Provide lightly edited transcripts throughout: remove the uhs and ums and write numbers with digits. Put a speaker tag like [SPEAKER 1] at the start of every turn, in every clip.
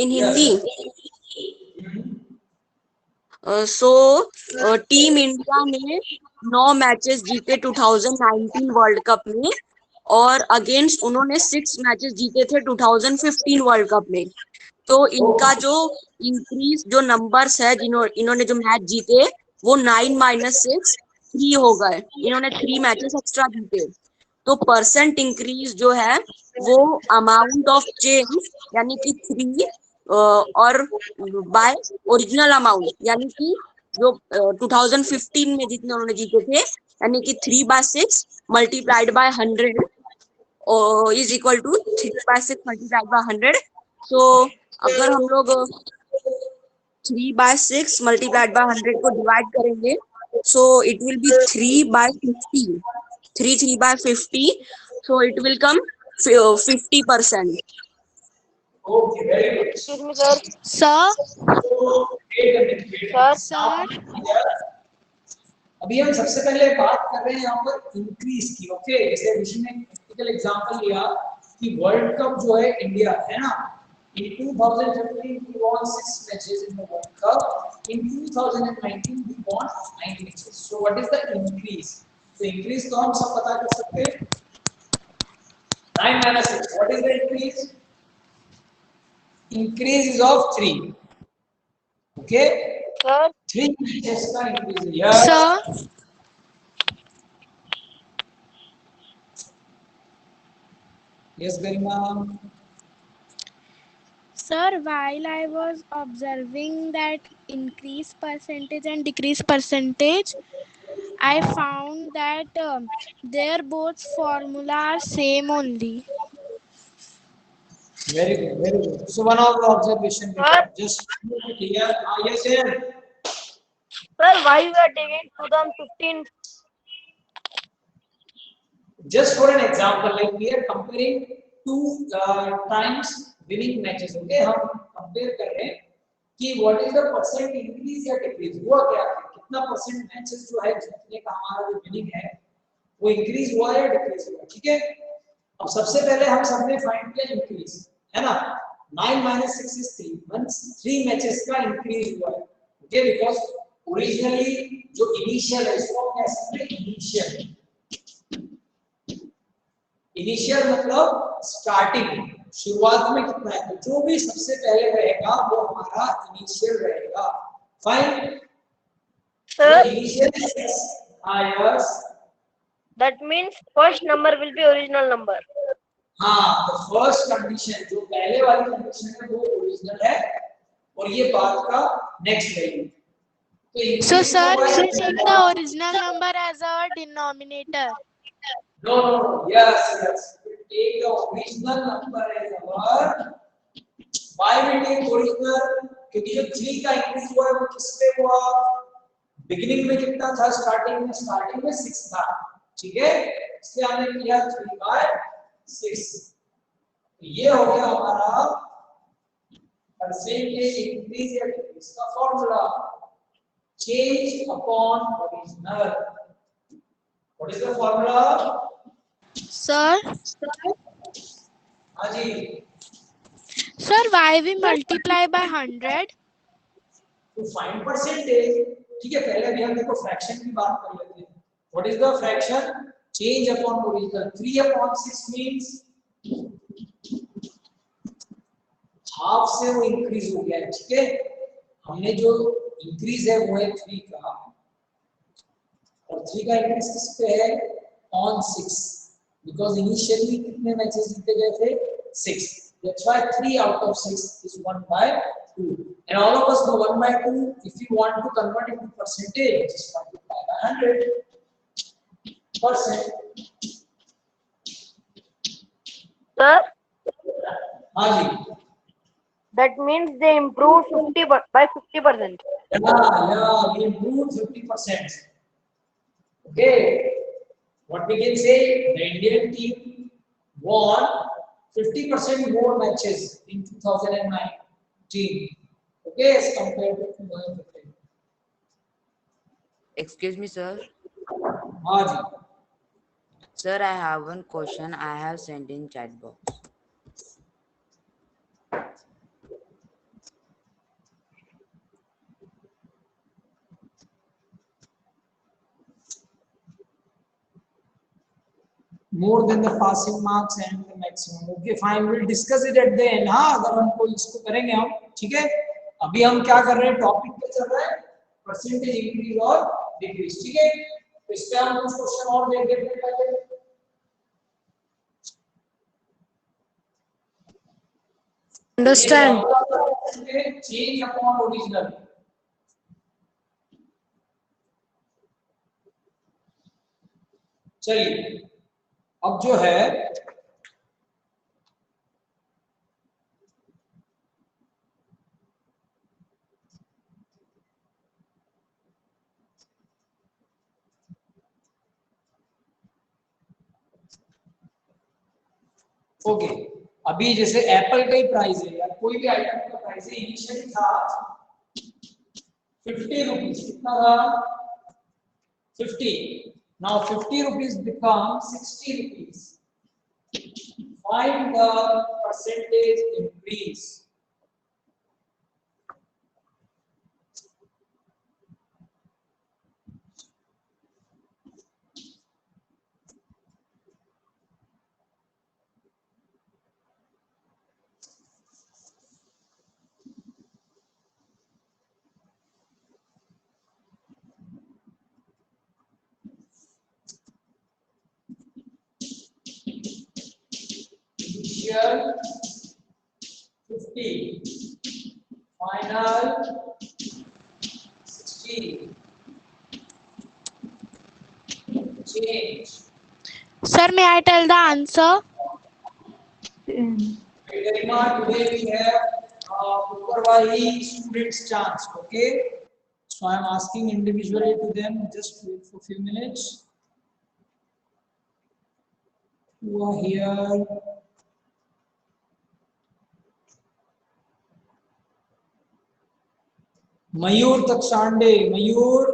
[SPEAKER 1] in Hindi. So team India ने 9 matches जीते 2019 world cup में, और अगेंस्ट उन्होंने 6 मैचेस जीते थे 2015 वर्ल्ड कप में। तो इनका जो इंक्रीज जो नंबर्स है इन्होंने जो मैच जीते वो 9 - 6 3 हो गए। इन्होंने 3 मैचेस एक्स्ट्रा जीते। तो परसेंट इंक्रीज जो है वो अमाउंट ऑफ चेंज यानी कि 3 और बाय ओरिजिनल अमाउंट यानी कि जो 2015 में जितने उन्होंने जीते थे यानी कि 3/6 multiplied by 100 is equal to 3/6 multiplied by 100। So अगर हम लोग 3/6 मल्टीप्लाइड बाय 100 को डिवाइड करेंगे so it will be 3/50। 3/50, so it will come 50%.
[SPEAKER 2] Okay, very good.
[SPEAKER 3] Excuse me, sir.
[SPEAKER 4] Sir,
[SPEAKER 2] Wait a minute.
[SPEAKER 4] sir,
[SPEAKER 2] अभी हम सबसे पहले बात कर रहे हैं यहाँ पर इंक्रीज की। ओके, जैसे ऋषि ने प्रैक्टिकल एग्जांपल लिया कि वर्ल्ड कप जो है इंडिया है ना, in 2015 we won 6 matches in the World Cup. In 2019 we won 9 matches. So what is the increase? तो increase तो हम सब पता कर सकते हैं, 9 - 6. What is the increase? Increase is of 3. Okay,
[SPEAKER 3] Sir.
[SPEAKER 2] 3 matches का increase है। Yes.
[SPEAKER 4] sir,
[SPEAKER 2] Yes, Garima.
[SPEAKER 4] sir, while I was observing that increase percentage and decrease percentage, I found that their both formula are same only.
[SPEAKER 2] Very good, very good. So one of the observation just here. Yes, sir.
[SPEAKER 3] Sir, why you are taking 2015?
[SPEAKER 2] Just for an example, like we are comparing two times winning matches. Okay, हम compare कर रहे हैं कि what is the percent increase या decrease हुआ क्या है, कितना परसेंट मैचेस जो है जीतने का हमारा जो winning है वो increase हुआ या decrease हुआ। ठीक है, अब सबसे पहले हम सबने फाइंड किया increase, है ना। 9 - 6 is 3, मींस 3 मैचेस का इंक्रीज हुआ है। ओके, बिकॉज़ ओरिजिनली जो इनिशियल है इसको हम कह सकते हैं इनिशियल। इनिशियल मतलब स्टार्टिंग, शुरुआत में कितना है, तो जो भी सबसे पहले रहेगा वो हमारा इनिशियल रहेगा। Fine
[SPEAKER 3] Sir,
[SPEAKER 2] initial 6 Aires,
[SPEAKER 3] that means first number will be original number.
[SPEAKER 2] हाँ, तो फर्स्ट कंडीशन जो पहले वाली कंडीशन है वो ओरिजिनल है और ये बात का नेक्स्ट वैल्यू। तो
[SPEAKER 4] So, sir, we'll take the original number as our denominator.
[SPEAKER 2] no, yes, we take the original number as our, why we take original, क्योंकि जो 3 का इंक्रीज हुआ है वो किस पे हुआ, बिगिनिंग में कितना था, स्टार्टिंग में 6 था। ठीक है, इसलिए हमने किया 3/6। ये हो गया हमारा परसेंटेज इंक्रीज या डिक्रीज का formula, change upon original. What is the formula?
[SPEAKER 4] Sir,
[SPEAKER 2] हाँ जी,
[SPEAKER 4] sir, why we multiply by 100?
[SPEAKER 2] तो फाइंड परसेंटेज। ठीक है, पहले भी हम देखो फ्रैक्शन की बात कर लेते हैं। What is the fraction? Change upon original. 3/6 means half से वो इंक्रीज हो गया है। ठीक है, हमने जो इंक्रीज है वो है 3 का, और 3 का इंक्रीज किस पे है, ऑन 6, बिकॉज़ इनिशियली कितने मैचेस जीते गए थे, 6। That's why 3 out of 6 is 1/2, and all of us know 1/2 if you want to convert into percentage just multiply by 100%।
[SPEAKER 3] Sir,
[SPEAKER 2] हाँ जी,
[SPEAKER 3] that means they improved 50%.
[SPEAKER 2] yeah, we improved 50%। Okay, what we can say, the Indian team won 50% more matches in 2019, okay, as compared to 2015।
[SPEAKER 1] Excuse me, sir.
[SPEAKER 2] हाँ जी,
[SPEAKER 1] Sir, I have one question I have sent in chat box.
[SPEAKER 2] more than the passing marks and the maximum. Okay, fine, we'll discuss it at the end. हाँ, अगर हमको इसको करेंगे हम, ठीक है? अभी हम क्या कर रहे हैं? टॉपिक पे चल रहा है परसेंटेज इंक्रीज और डिक्रीज, ठीक है? तो इस पे हम कुछ क्वेश्चन और देख लेते हैं पहले.
[SPEAKER 1] Understand.
[SPEAKER 2] Change upon original. चलिए, अब जो है ओके, अभी जैसे एप्पल का ही प्राइस है या कोई भी आइटम का प्राइस है, इनिशियली था 50 रुपीज. कितना था? 50. Now 50 rupees become 60 rupees. Find the percentage increase. Initial 50, final 60. Change.
[SPEAKER 4] Sir, may I tell the answer?
[SPEAKER 2] Garima, today we have supervisee students chance. Okay, so I am asking individually to them. Just wait for a few minutes. Who are here? Mayur Takshande. Mayur.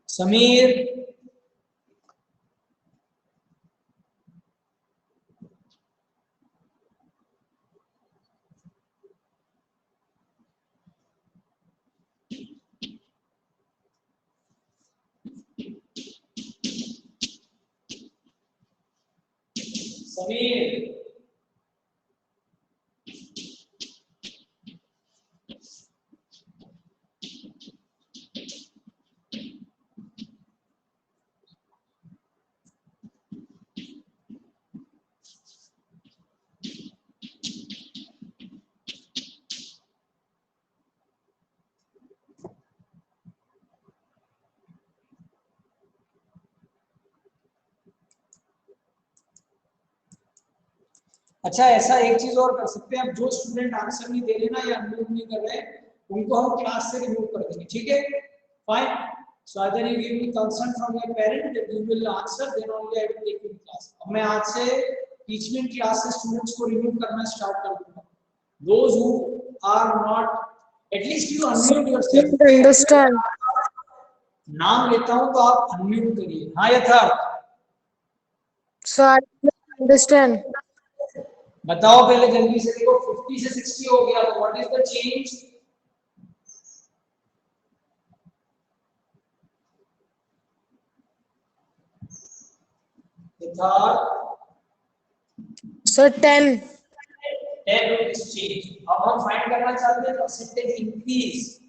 [SPEAKER 2] Sameer. Sameer. अच्छा, ऐसा एक चीज और कर सकते हैं, अब जो स्टूडेंट आंसर नहीं दे रहे ना या अनम्यूट नहीं कर रहे उनको हम क्लास से रिमूव कर देंगे, ठीक है? Fine. So either you give me concern from your parent that you will answer, then only I will take you class. अब मैं आज से टीचमेंट क्लास से स्टूडेंट्स को रिमूव करना स्टार्ट कर दूंगा. Those who are not, at least you unmute yourself.
[SPEAKER 1] Understand.
[SPEAKER 2] नाम लेता हूं तो आप अनम्यूट करिए. हाँ यथार्थ,
[SPEAKER 1] So I understand.
[SPEAKER 2] बताओ पहले जल्दी से. देखो 50 से 60 हो गया, तो what is the change?
[SPEAKER 1] So 10.
[SPEAKER 2] 10 rupees change. अब हम फाइंड करना चाहते हैं परसेंटेज इंक्रीज.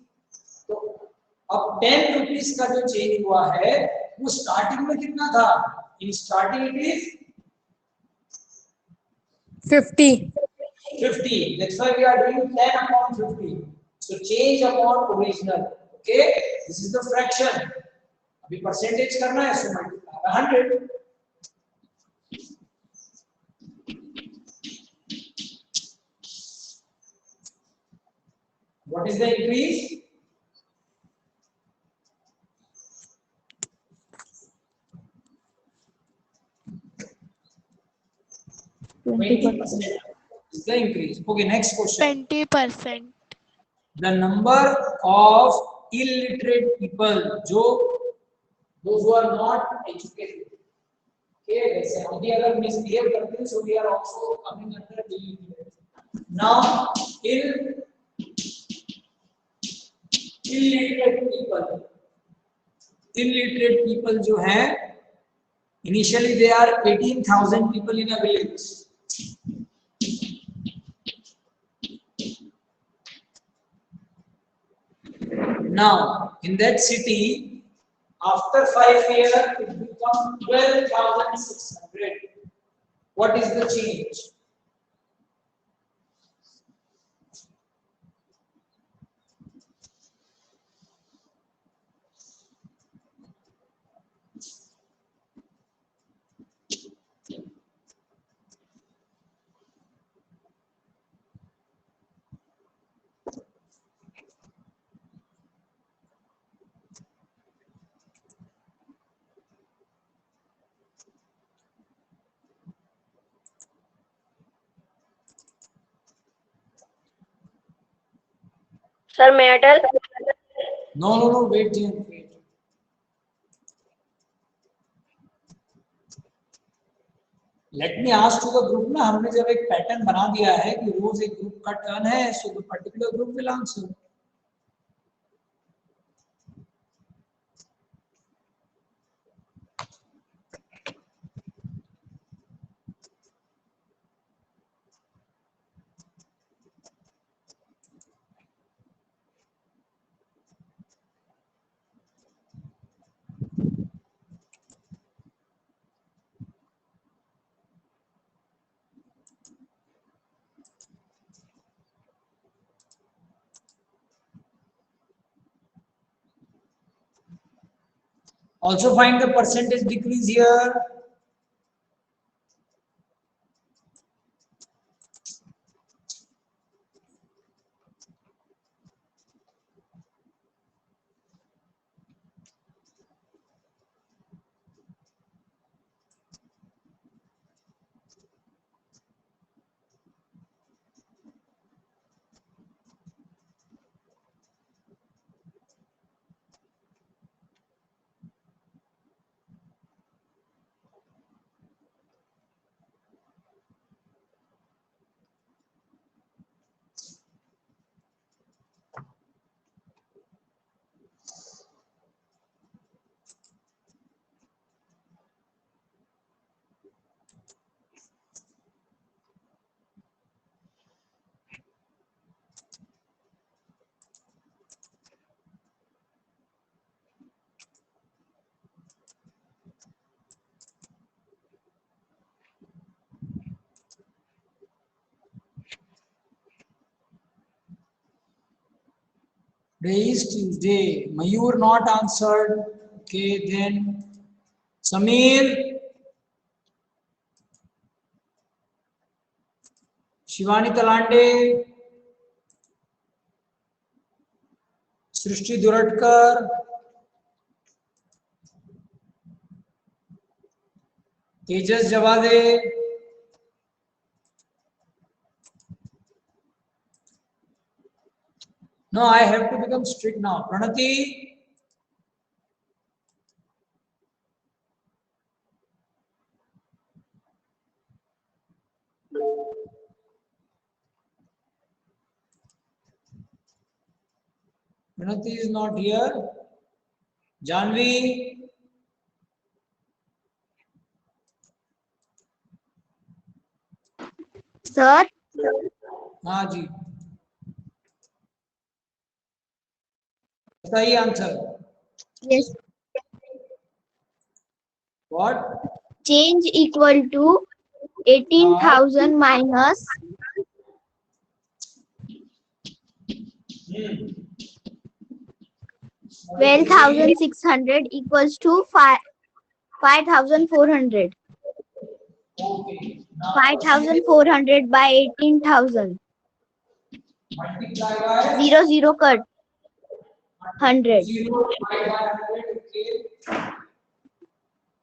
[SPEAKER 2] तो अब 10 रुपीज का जो चेंज हुआ है वो स्टार्टिंग में कितना था? In starting it is
[SPEAKER 1] 50.
[SPEAKER 2] 50. That's why we are doing 10 upon 50. So change upon original. Okay, this is the fraction. अभी परसेंटेज करना है, so multiply by 100. What is the increase? Is the increase. Okay, next question.
[SPEAKER 4] 20%.
[SPEAKER 2] The number of illiterate people, those who are not educated. Okay, वैसे हम भी अगर misbehave करते हैं, so we are also coming under illiterate. Now, illiterate people जो है, initially they are 18,000 people in a village. Now, in that city, after 5 years, it becomes 12,600. What is the change?
[SPEAKER 3] Sir, may I tell?
[SPEAKER 2] No, wait, Jane, wait. Let me ask to the group ना, हमने जब एक pattern बना दिया है कि रोज एक group का टर्न है, so the particular group will answer. Also find the percentage decrease here. Today is Tuesday. Mayur not answered. Okay, then Sameer, Shivani Talande, Srishti Duratkar, Tejas Javade, no, I have to become strict now. Pranati, Pranati is not here. Janvi,
[SPEAKER 5] Sir,
[SPEAKER 2] हाँ जी, सही answer.
[SPEAKER 5] yes,
[SPEAKER 2] What?
[SPEAKER 5] change equal to 18,000 minus 12,600 equals to 5,400.
[SPEAKER 2] Okay. Now
[SPEAKER 5] 5,400 by 18,000.
[SPEAKER 2] multiply by
[SPEAKER 5] 0, 0 cut. 100.
[SPEAKER 2] 0 by 100. Okay.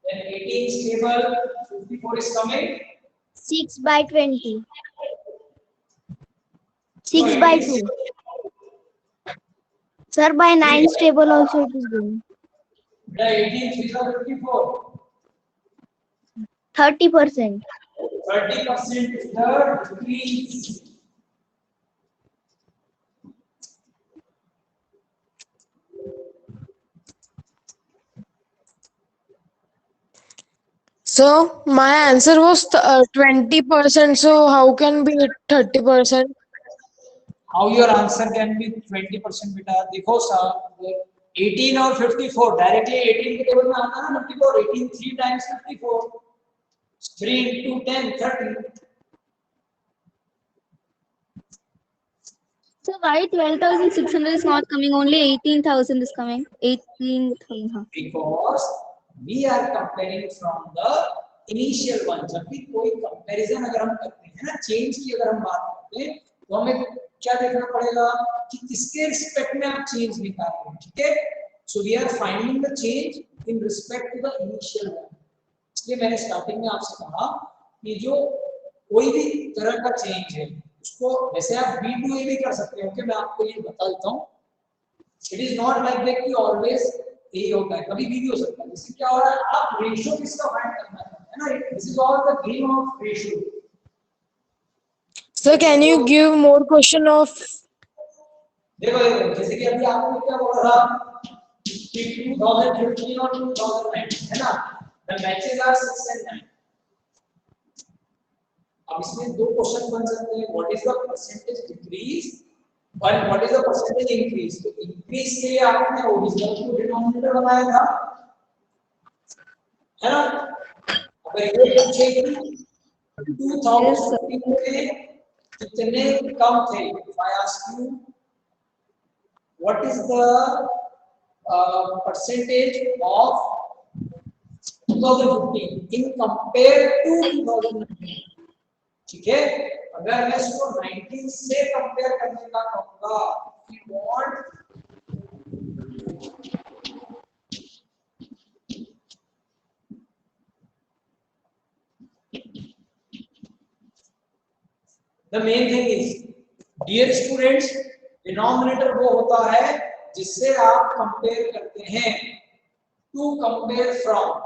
[SPEAKER 2] Then 18 stable, 54 is coming.
[SPEAKER 5] 6 by 20. 6 by 2. Sir, by 9 stable also it is going.
[SPEAKER 2] The 18 is 54.
[SPEAKER 5] 30%.
[SPEAKER 2] 30% is the decrease.
[SPEAKER 6] So my answer was 20%. So how can be 30%?
[SPEAKER 2] How your answer can be 20%? बेटा देखो sir 18 और 54 directly 18 के table में आता है ना 54 18 3 times 54 3 into 10 30
[SPEAKER 7] So why 12,600 is not coming? Only 18,000 is coming. 18,000. Huh?
[SPEAKER 2] because we are comparing from the initial one. जब भी कोई कंपैरिजन अगर हम करते हैं ना चेंज की अगर हम बात करते हैं तो हमें क्या देखना पड़ेगा कि किसके रिस्पेक्ट में आप चेंज निकाल रहे हैं ठीक है so we are finding the change in respect to the initial one इसलिए मैंने स्टार्टिंग में आपसे कहा कि जो कोई भी तरह का चेंज है उसको वैसे आप बी टू ए भी कर सकते हो कि मैं आपको ये बता देता हूँ it is not like that कि ऑलवेज ए होता है कभी भी हो सकता है इससे क्या हो रहा है आप रेशियो किसका फाइंड करना चाहते हैं ना this is all the game of ratio
[SPEAKER 6] So can you give more question of?
[SPEAKER 2] देखो देखो जैसे कि अभी आपने क्या बोला था कि 2015 और 2019 है ना द मैचेस आर 6 and 9 अब इसमें दो क्वेश्चन बन सकते हैं what is the percentage decrease और what is the percentage increase तो इंक्रीज के लिए आपने ओरिजिनल को डिनोमिनेटर बनाया था है ना अगर ये पूछे कि 2015 में कितने कम थे if I ask you what is the percentage of 2015 in compared to 2019 ठीक है अगर मैं इसको 19 से कंपेयर करने का कहूंगा we want the main thing is dear students denominator वो होता है जिससे आप कंपेयर करते हैं टू कंपेयर फ्रॉम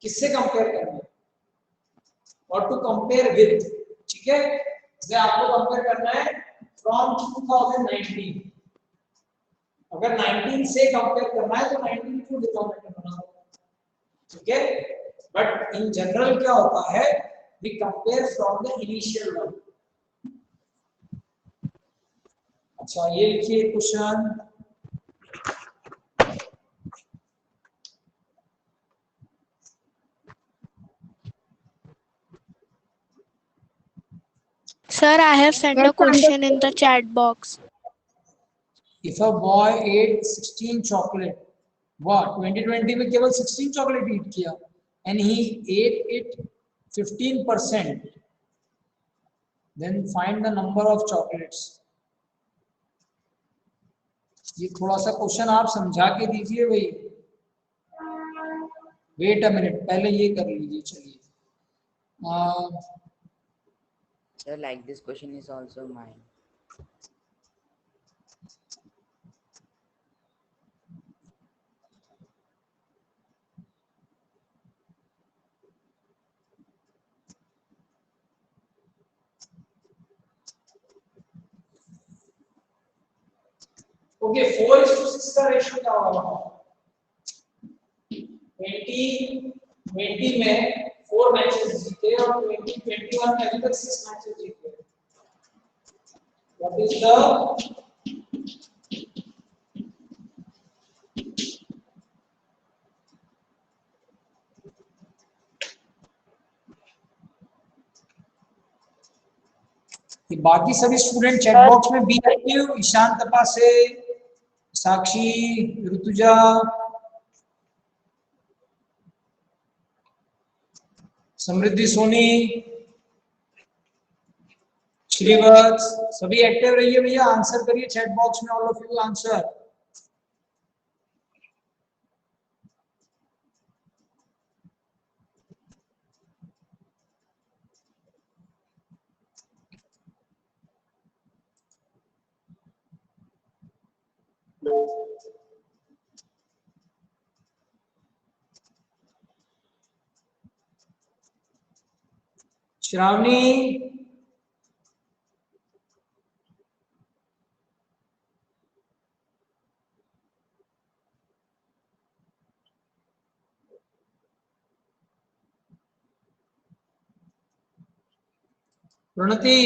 [SPEAKER 2] किससे कंपेयर करना है और टू कंपेयर विद ठीक है जैसे आपको कंपेयर करना है फ्रॉम 2019 अगर 19 से कंपेयर करना है तो 19 को डिनोमिनेटर बनाओ ठीक है बट इन जनरल क्या होता है we compare from the initial one अच्छा ये लिखिए question
[SPEAKER 4] Sir, I have sent a question in the chat box.
[SPEAKER 2] if a boy ate 16 chocolate what 2020 में केवल 16 chocolate eat किया and he ate it 15% then find the number of chocolates ये थोड़ा सा question आप समझा के दीजिए भाई वेट अ मिनट पहले ये कर लीजिए चलिए
[SPEAKER 8] Sir, like this question is also mine.
[SPEAKER 2] Okay 4:6 का रेशियो क्या होगा 2020 में 4 मैचेस जीते और 2021 में अभी तक 6 मैचेस जीते व्हाट इज द बाकी सभी स्टूडेंट चैट बॉक्स में बी एक्टिव ईशान तपा से साक्षी ऋतुजा समृद्धि सोनी श्रीवत्स सभी एक्टिव रहिए भैया आंसर करिए चैट बॉक्स में all of you answer Shravani Pranati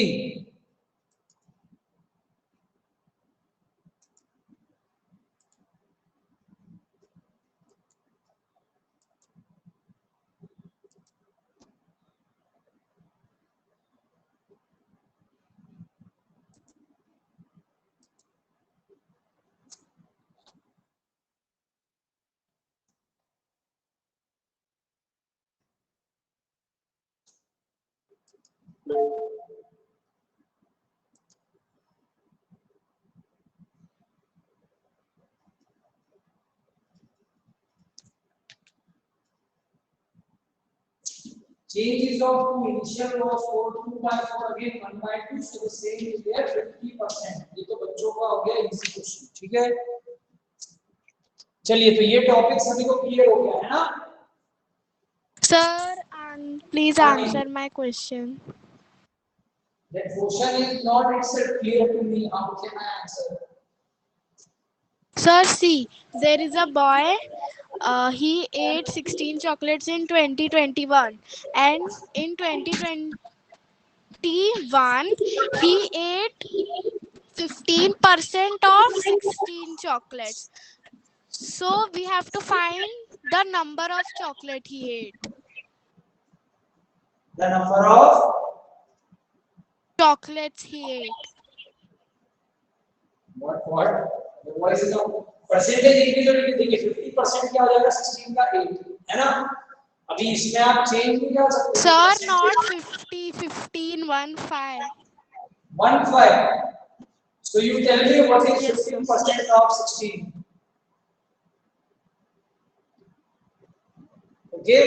[SPEAKER 2] changes of two initial was 4 2 by 4 again 1 by 2 so the same is there 50%. ये तो बच्चों का हो गया इजी क्वेश्चन ठीक है। चलिए तो ये टॉपिक सभी को क्लियर हो गया है ना।
[SPEAKER 4] Sir, please answer my question.
[SPEAKER 2] That question is not itself clear to me. How can I answer?
[SPEAKER 4] Sir, see, there is a boy. He ate 16 chocolates in 2021, and in 2021 he ate 15% of 16 chocolates. So we have to find the number of chocolate he ate.
[SPEAKER 2] The number of
[SPEAKER 4] Chocolates he ate.
[SPEAKER 2] what the voice is of percentage increase और देखिए 50% क्या हो जाएगा 16 का 8 है ना। अभी इसमें आप चेंज नहीं कर सकते।
[SPEAKER 4] Sir, not 50, 15, 15.
[SPEAKER 2] 15. So you tell me what is
[SPEAKER 4] Yes,
[SPEAKER 2] 15% of 16? Okay.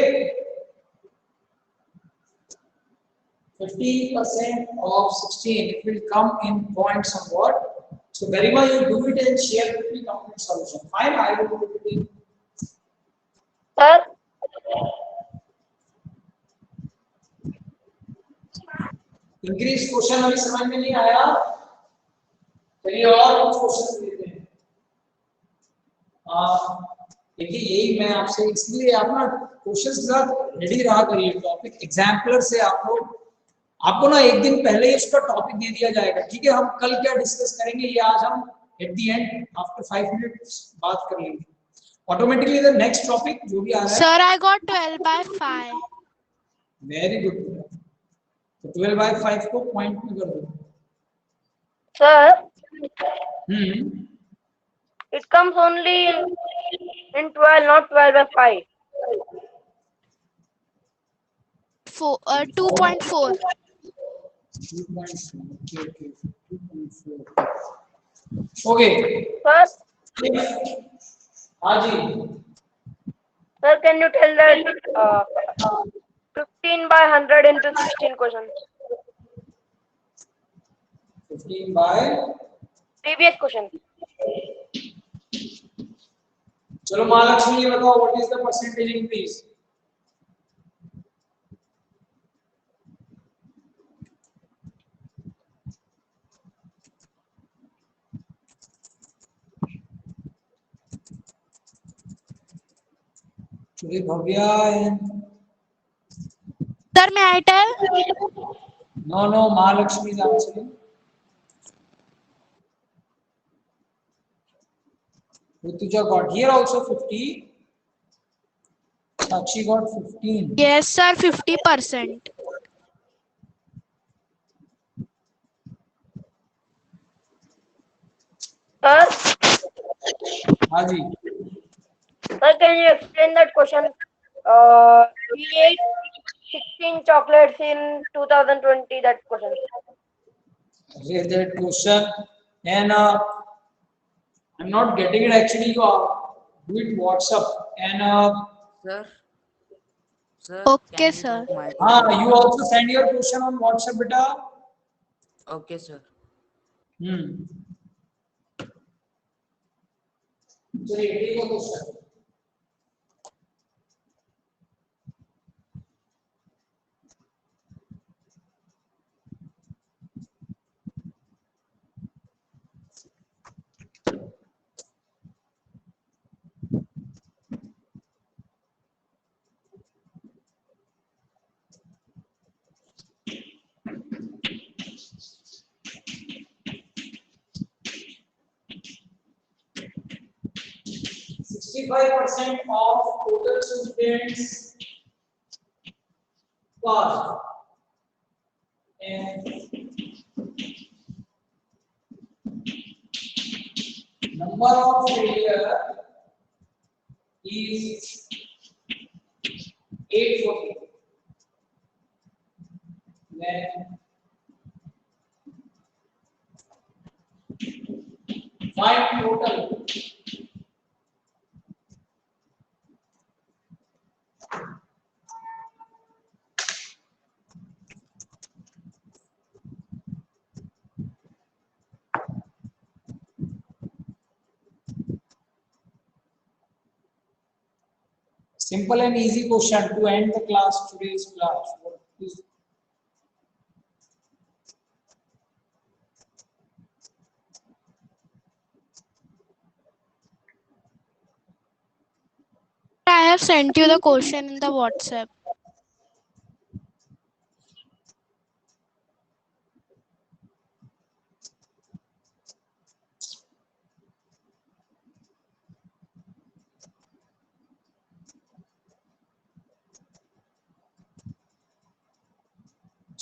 [SPEAKER 2] 15% of 16. It will come in points of what? So Garima, you do it and share with me complete solution. Fine, I will do it in.
[SPEAKER 3] Sir,
[SPEAKER 2] increase question अभी समझ में नहीं आया। चलिए और कुछ question लेते हैं। देखिए यही मैं आपसे इसलिए आप ना क्वेश्चन के साथ रेडी रहा करिए। टॉपिक एग्जाम्पलर से आपको ना एक दिन पहले ही उसका टॉपिक दे दिया जाएगा ठीक है। हम कल क्या डिस्कस करेंगे ये आज हम at the end after 5 minutes बात कर लेंगे। ऑटोमेटिकली द नेक्स्ट टॉपिक जो भी आ रहा है।
[SPEAKER 4] Sir, I got 12 by 5.
[SPEAKER 2] Very good. तो 12 by 5 को पॉइंट में कर दो।
[SPEAKER 3] sir, it comes only in 12, not 12 by 5.
[SPEAKER 4] 2.4.
[SPEAKER 2] 2.4 okay.
[SPEAKER 3] Sir,
[SPEAKER 2] हाँ जी
[SPEAKER 3] sir, can you tell that 15 by 100 into 16 questions?
[SPEAKER 2] 15 by
[SPEAKER 3] Previous question.
[SPEAKER 2] चलो महालक्ष्मी ये बताओ what is the percentage increase. चलिए Bhavya
[SPEAKER 4] Sir, may I tell?
[SPEAKER 2] No Mahalakshmi is answering. Rutuja got here also 50. Sakshi got 15.
[SPEAKER 4] Yes, sir, 50%.
[SPEAKER 3] Sir,
[SPEAKER 2] हाँ जी
[SPEAKER 3] sir, can you explain that question? We ate 16 chocolates in 2020. That question.
[SPEAKER 2] read that question and I'm not getting it actually. You do it WhatsApp and
[SPEAKER 8] Sir. Sir.
[SPEAKER 4] Okay,
[SPEAKER 8] can you
[SPEAKER 4] sir.
[SPEAKER 8] do my
[SPEAKER 2] you also send your question on WhatsApp beta.
[SPEAKER 8] Okay, sir.
[SPEAKER 2] चलिए ठीक है question. 65% of total students passed and number of failure is 840. Then find total simple and easy question to end the class, today's class. What is
[SPEAKER 4] I have sent you the question in the WhatsApp.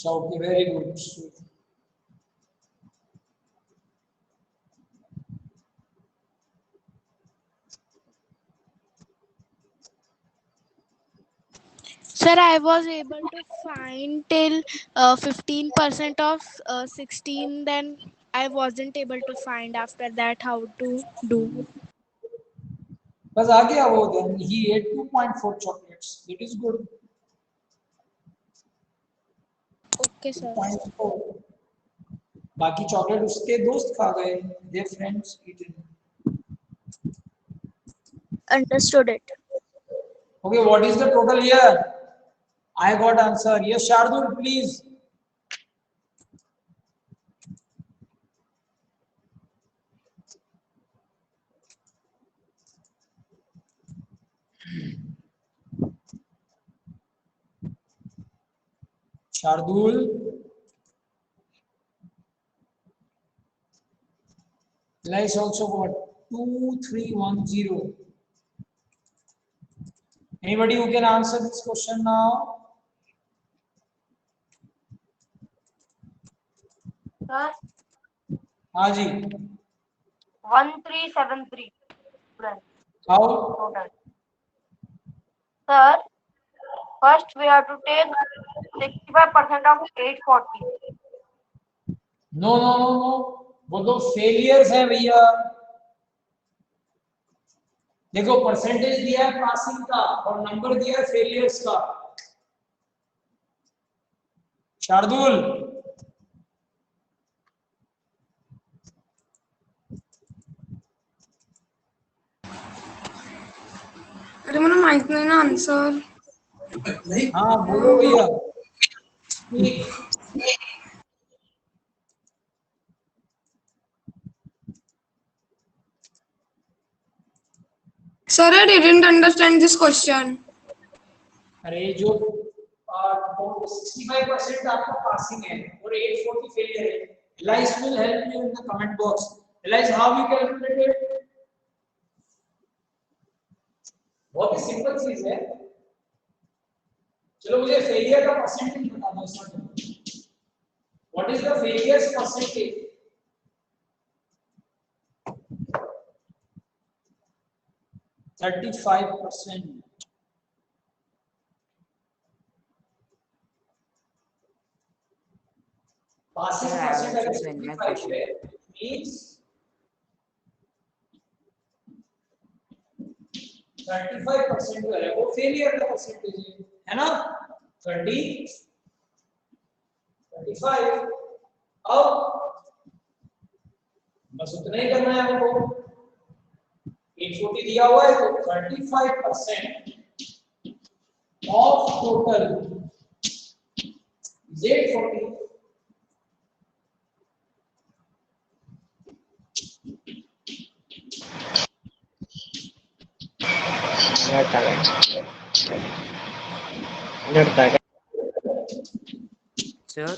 [SPEAKER 2] so okay, very good.
[SPEAKER 4] Sir, I was able to find till 15% of 16. Then I wasn't able to find after that how to do.
[SPEAKER 2] बस आ गया वो then he ate 2.4 chocolates. That is good.
[SPEAKER 4] Okay, sir.
[SPEAKER 2] 2.4. बाकी chocolate उसके दोस्त खा गए. Their friends eaten.
[SPEAKER 4] Understood it.
[SPEAKER 2] Okay, what is the total here? I got answer. Yes, Shardul, please. Shardul. Elias also got 2310. Anybody who can answer this question now?
[SPEAKER 3] Sir,
[SPEAKER 2] हाँ जी.
[SPEAKER 3] 1373 students
[SPEAKER 2] How?
[SPEAKER 3] total. Sir, first we have to take 65% of 840.
[SPEAKER 2] No. वो तो failures हैं भैया. देखो percentage दिया है passing का और नंबर दिया है फेलियर्स का. शार्दुल.
[SPEAKER 6] अरे मला माहित नाही ना आन्सर.
[SPEAKER 2] हाँ बोलो भैया.
[SPEAKER 6] Sir, I didn't understand this question.
[SPEAKER 2] अरे जो 65% आपका पासिंग है और 840 फेलियर है. Elias will help you in the comment box. Elias, how you calculate it? बहुत ही सिंपल चीज है. चलो मुझे फेलियर का परसेंटेज बता दो sir. What is the failures percentage? %35%. Passing
[SPEAKER 8] Sir, I
[SPEAKER 2] percent
[SPEAKER 8] also
[SPEAKER 2] अगर
[SPEAKER 8] send my
[SPEAKER 2] 55
[SPEAKER 8] question.
[SPEAKER 2] है means 35% जो है वो फेलियर का परसेंटेज है ना. 35. अब बस उतना ही करना है हमको. 840 दिया हुआ है तो 35% of total is 840.
[SPEAKER 8] Sir,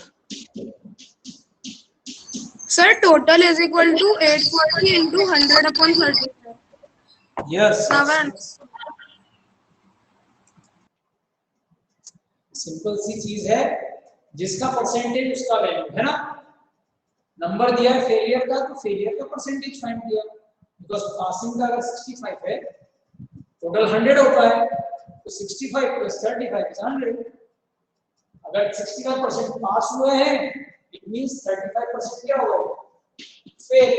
[SPEAKER 6] Sir, total is equal to 840 into 100 upon 30.
[SPEAKER 2] Yes
[SPEAKER 1] 7.
[SPEAKER 2] Simple सी चीज है, जिसका परसेंटेज उसका वैल्यू है ना। नंबर दिया है फेलियर का, तो फेलियर का परसेंटेज फाइंड किया, बिकॉज पासिंग का अगर 65 है, टोटल 100 होता है, तो 65 प्लस 35 इज 100। अगर 65% पास हुए हैं, इट मींस 35% क्या होगा, फेल,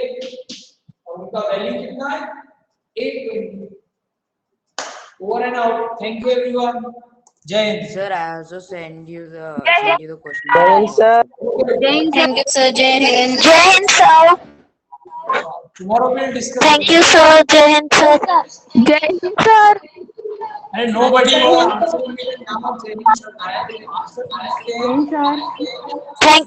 [SPEAKER 2] और उनका वैल्यू कितना है, 820। Over and out. Thank you everyone. जय Hind.
[SPEAKER 8] Sir, I also send you the question.
[SPEAKER 9] Jai Hind, sir.
[SPEAKER 7] Thank you, sir. Jai Hind.
[SPEAKER 5] Jai Hind, sir.
[SPEAKER 2] Tomorrow we'll discuss.
[SPEAKER 5] Thank you, sir. Jai Hind, sir. Jai Hind, sir.
[SPEAKER 2] And nobody was answering me. Now training sir.
[SPEAKER 5] Thank